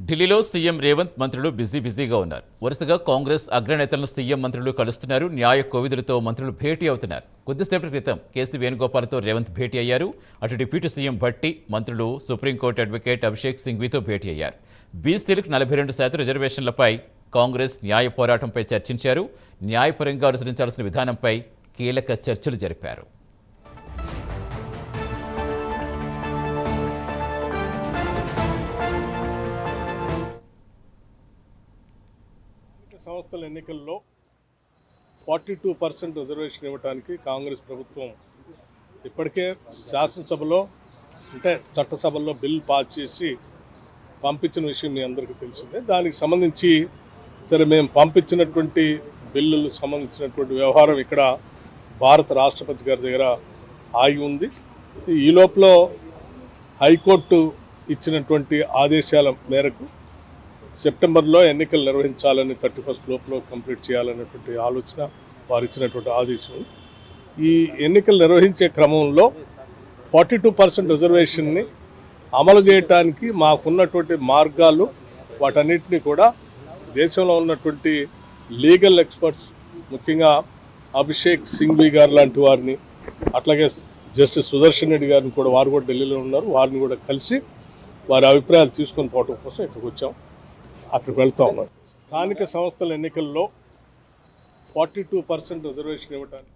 ఢిల్లీలో సీఎం రేవంత్ మంత్రులు బిజీగా ఉన్నారు. వరుసగా కాంగ్రెస్ అగ్రనేతలను సీఎం మంత్రులు కలుస్తున్నారు. న్యాయ కోవిదులతో మంత్రులు భేటీ అవుతున్నారు. కొద్దిసేపటి క్రితం కేసీ వేణుగోపాల్తో రేవంత్ భేటీ అయ్యారు. అటు డిప్యూటీ సీఎం భట్టి మంత్రులు సుప్రీంకోర్టు అడ్వకేట్ అభిషేక్ సింఘ్వీతో భేటీ అయ్యారు. బీసీలకు 42% రిజర్వేషన్లపై కాంగ్రెస్ న్యాయ పోరాటంపై చర్చించారు. న్యాయపరంగా అనుసరించాల్సిన విధానంపై కీలక చర్చలు జరిపారు. సంస్థల ఎన్నికల్లో 42% రిజర్వేషన్ ఇవ్వడానికి కాంగ్రెస్ ప్రభుత్వం ఇప్పటికే శాసనసభలో అంటే చట్టసభల్లో బిల్లు పాస్ చేసి పంపించిన విషయం మీ అందరికీ తెలిసిందే. దానికి సంబంధించి సరే మేము పంపించినటువంటి బిల్లులు సంబంధించినటువంటి వ్యవహారం ఇక్కడ భారత రాష్ట్రపతి గారి దగ్గర ఆగి ఉంది. ఈ లోపల హైకోర్టు ఇచ్చినటువంటి ఆదేశాల మేరకు సెప్టెంబర్లో ఎన్నికలు నిర్వహించాలని 31 లోపల కంప్లీట్ చేయాలనేటువంటి ఆలోచన వారు ఇచ్చినటువంటి ఆదేశం. ఈ ఎన్నికలు నిర్వహించే క్రమంలో 42% రిజర్వేషన్ని అమలు చేయడానికి మాకున్నటువంటి మార్గాలు వాటన్నిటినీ కూడా దేశంలో ఉన్నటువంటి లీగల్ ఎక్స్పర్ట్స్ ముఖ్యంగా అభిషేక్ సింఘ్వీ గారు లాంటి వారిని అట్లాగే జస్టిస్ సుదర్శన్ రెడ్డి గారిని కూడా వారు కూడా ఢిల్లీలో ఉన్నారు. వారిని కూడా కలిసి వారి అభిప్రాయాలు తీసుకొని పోవడం కోసం ఇక్కడికి వచ్చాం. అక్కడికి వెళ్తా ఉన్నారు. స్థానిక సంస్థల ఎన్నికల్లో 42% రిజర్వేషన్ ఇవ్వడానికి